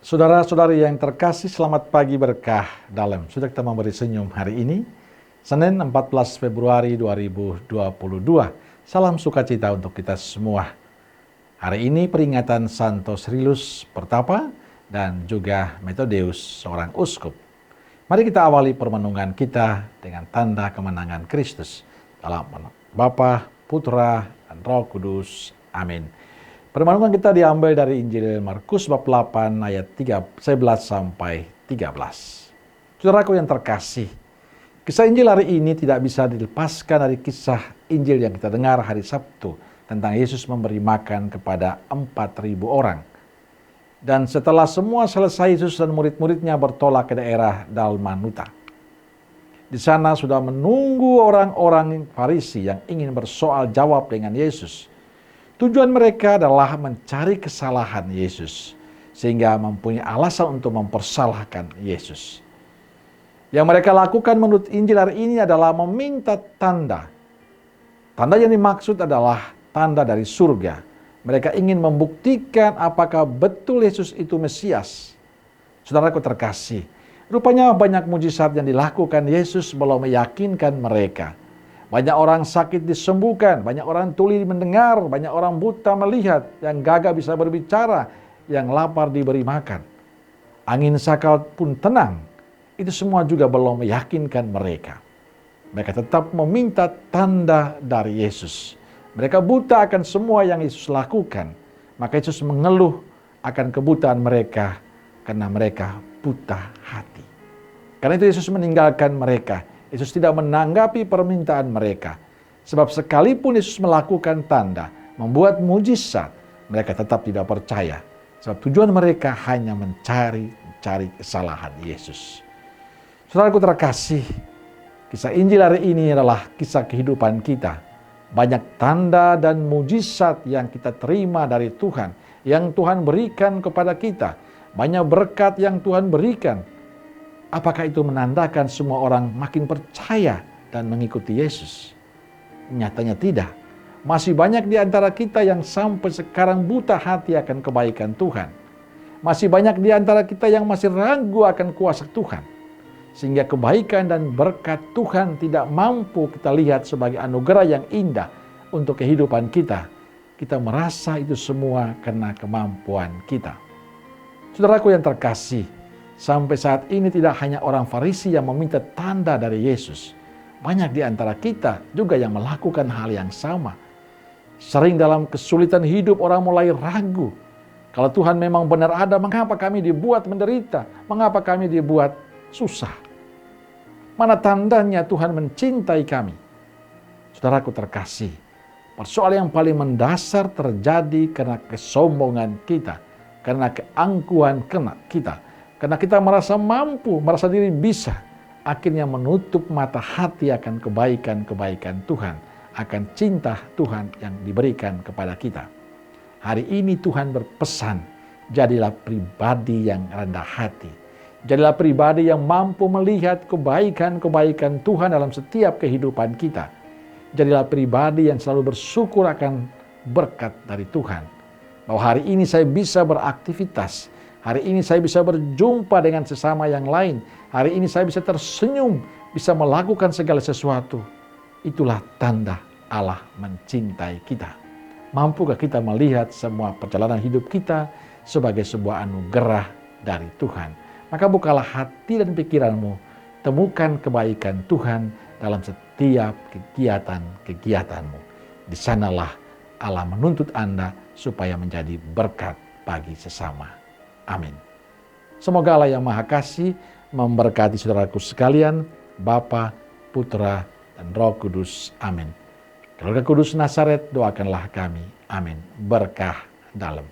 Saudara-saudari yang terkasih, selamat pagi berkah dalam. Sudah kita memberi senyum hari ini, Senin 14 Februari 2022. Salam sukacita untuk kita semua. Hari ini peringatan Santo Cyrillus Pertapa dan juga Methodius, seorang uskup. Mari kita awali permenungan kita dengan tanda kemenangan Kristus. Dalam nama Bapa, Putra, dan Roh Kudus. Amin. Permenungan kita diambil dari Injil Markus bab 8 ayat 11 sampai 13. Saudaraku yang terkasih, kisah Injil hari ini tidak bisa dilepaskan dari kisah Injil yang kita dengar hari Sabtu tentang Yesus memberi makan kepada 4.000 orang. Dan setelah semua selesai, Yesus dan murid-muridnya bertolak ke daerah Dalmanuta. Di sana sudah menunggu orang-orang Farisi yang ingin bersoal jawab dengan Yesus. Tujuan mereka adalah mencari kesalahan Yesus, sehingga mempunyai alasan untuk mempersalahkan Yesus. Yang mereka lakukan menurut Injil hari ini adalah meminta tanda. Tanda yang dimaksud adalah tanda dari surga. Mereka ingin membuktikan apakah betul Yesus itu Mesias. Saudaraku terkasih, rupanya banyak mujizat yang dilakukan Yesus belum meyakinkan mereka. Banyak orang sakit disembuhkan, banyak orang tuli mendengar, banyak orang buta melihat, yang gagah bisa berbicara, yang lapar diberi makan. Angin sakal pun tenang. Itu semua juga belum meyakinkan mereka. Mereka tetap meminta tanda dari Yesus. Mereka buta akan semua yang Yesus lakukan. Maka Yesus mengeluh akan kebutaan mereka karena mereka buta hati. Karena itu Yesus meninggalkan mereka. Yesus tidak menanggapi permintaan mereka. Sebab sekalipun Yesus melakukan tanda, membuat mujizat, mereka tetap tidak percaya. Sebab tujuan mereka hanya mencari kesalahan Yesus. Saudaraku terkasih, kisah Injil hari ini adalah kisah kehidupan kita. Banyak tanda dan mujizat yang kita terima dari Tuhan, yang Tuhan berikan kepada kita. Banyak berkat yang Tuhan berikan. Apakah itu menandakan semua orang makin percaya dan mengikuti Yesus? Nyatanya tidak. Masih banyak di antara kita yang sampai sekarang buta hati akan kebaikan Tuhan. Masih banyak di antara kita yang masih ragu akan kuasa Tuhan. Sehingga kebaikan dan berkat Tuhan tidak mampu kita lihat sebagai anugerah yang indah untuk kehidupan kita. Kita merasa itu semua karena kemampuan kita. Saudaraku yang terkasih, sampai saat ini tidak hanya orang Farisi yang meminta tanda dari Yesus. Banyak di antara kita juga yang melakukan hal yang sama. Sering dalam kesulitan hidup orang mulai ragu. Kalau Tuhan memang benar ada, mengapa kami dibuat menderita? Mengapa kami dibuat susah? Mana tandanya Tuhan mencintai kami? Saudaraku terkasih, persoalan yang paling mendasar terjadi karena kesombongan kita. Karena keangkuhan kita. Karena kita merasa mampu, merasa diri bisa, akhirnya menutup mata hati akan kebaikan-kebaikan Tuhan, akan cinta Tuhan yang diberikan kepada kita. Hari ini Tuhan berpesan, jadilah pribadi yang rendah hati. Jadilah pribadi yang mampu melihat kebaikan-kebaikan Tuhan dalam setiap kehidupan kita. Jadilah pribadi yang selalu bersyukur akan berkat dari Tuhan. Bahwa hari ini saya bisa beraktivitas. Hari ini saya bisa berjumpa dengan sesama yang lain. Hari ini saya bisa tersenyum, bisa melakukan segala sesuatu. Itulah tanda Allah mencintai kita. Mampukah kita melihat semua perjalanan hidup kita sebagai sebuah anugerah dari Tuhan? Maka bukalah hati dan pikiranmu, temukan kebaikan Tuhan dalam setiap kegiatan-kegiatanmu. Di sanalah Allah menuntut Anda supaya menjadi berkat bagi sesama. Amin. Semoga Allah yang Maha Kasih memberkati saudaraku sekalian, Bapa, Putra, dan Roh Kudus. Amin. Keluarga Kudus Nazaret, doakanlah kami. Amin. Berkah dalam.